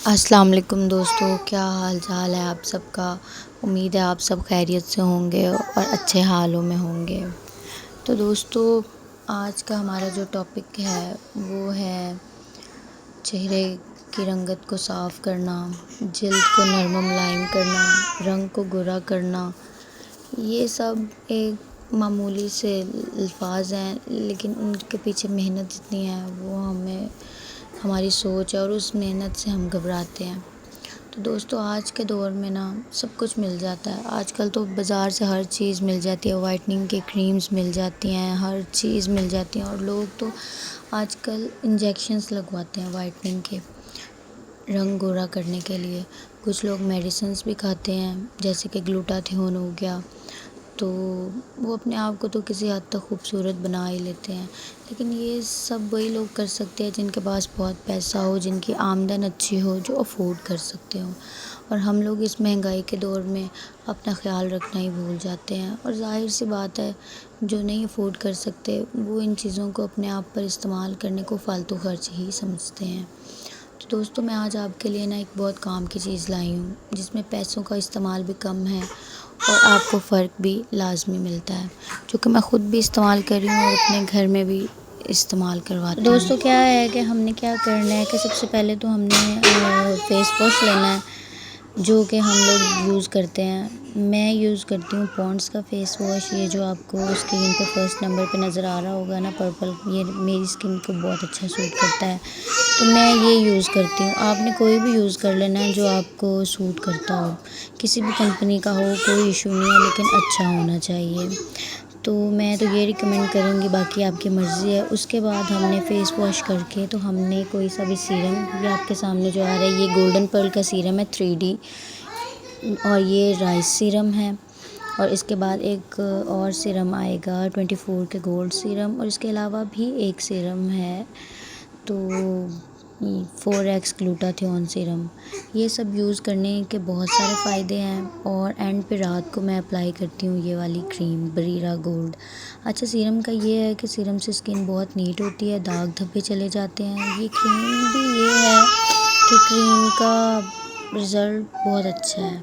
السلام علیکم دوستو، کیا حال چال ہے آپ سب کا؟ امید ہے آپ سب خیریت سے ہوں گے اور اچھے حالوں میں ہوں گے۔ تو دوستو، آج کا ہمارا جو ٹاپک ہے وہ ہے چہرے کی رنگت کو صاف کرنا، جلد کو نرم و ملائم کرنا، رنگ کو گورا کرنا۔ یہ سب ایک معمولی سے الفاظ ہیں، لیکن ان کے پیچھے محنت جتنی ہے وہ ہماری سوچ ہے اور اس محنت سے ہم گھبراتے ہیں۔ تو دوستو، آج کے دور میں سب کچھ مل جاتا ہے۔ آج کل تو بازار سے ہر چیز مل جاتی ہے، وائٹننگ کے کریمز مل جاتی ہیں، ہر چیز مل جاتی ہیں، اور لوگ تو آج کل انجیکشنز لگواتے ہیں وائٹننگ کے، رنگ گورا کرنے کے لیے۔ کچھ لوگ میڈیسنز بھی کھاتے ہیں، جیسے کہ گلوٹاتھیون ہو گیا، تو وہ اپنے آپ کو تو کسی حد تک خوبصورت بنا ہی لیتے ہیں۔ لیکن یہ سب وہی لوگ کر سکتے ہیں جن کے پاس بہت پیسہ ہو، جن کی آمدن اچھی ہو، جو افورڈ کر سکتے ہوں، اور ہم لوگ اس مہنگائی کے دور میں اپنا خیال رکھنا ہی بھول جاتے ہیں، اور ظاہر سی بات ہے جو نہیں افورڈ کر سکتے وہ ان چیزوں کو اپنے آپ پر استعمال کرنے کو فالتو خرچ ہی سمجھتے ہیں۔ تو دوستو، میں آج آپ کے لیے ایک بہت کام کی چیز لائی ہوں، جس میں پیسوں کا استعمال بھی کم ہے اور آپ کو فرق بھی لازمی ملتا ہے، جو کہ میں خود بھی استعمال کر رہی ہوں اور اپنے گھر میں بھی استعمال کرواتی ہوں۔ دوستو، کیا ہے کہ ہم نے کیا کرنا ہے کہ سب سے پہلے تو ہم نے فیس واش لینا ہے، جو کہ ہم لوگ یوز کرتے ہیں۔ میں یوز کرتی ہوں پونڈس کا فیس واش، یہ جو آپ کو اسکرین پہ فرسٹ نمبر پہ نظر آ رہا ہوگا نا، پرپل، یہ میری اسکن کو بہت اچھا سوٹ کرتا ہے، تو میں یہ یوز کرتی ہوں۔ آپ نے کوئی بھی یوز کر لینا ہے جو آپ کو سوٹ کرتا ہو، کسی بھی کمپنی کا ہو، کوئی ایشو نہیں ہے، لیکن اچھا ہونا چاہیے۔ تو میں تو یہ ریکمینڈ کروں گی، باقی آپ کی مرضی ہے۔ اس کے بعد ہم نے فیس واش کر کے تو ہم نے کوئی سا بھی سیرم، یہ آپ کے سامنے جو آ رہا ہے یہ گولڈن پرل کا سیرم ہے 3D، اور یہ رائس سیرم ہے، اور اس کے بعد ایک اور سیرم آئے گا 24 کے گولڈ سیرم، اور اس کے علاوہ بھی ایک سیرم ہے تو 4X گلوٹاتھیون سیرم۔ یہ سب یوز کرنے کے بہت سارے فائدے ہیں، اور اینڈ پہ رات کو میں اپلائی کرتی ہوں یہ والی کریم بریرا گولڈ۔ اچھا، سیرم کا یہ ہے کہ سیرم سے اسکن بہت نیٹ ہوتی ہے، داغ دھبے چلے جاتے ہیں۔ یہ کریم بھی یہ ہے کہ کریم کا رزلٹ بہت اچھا ہے۔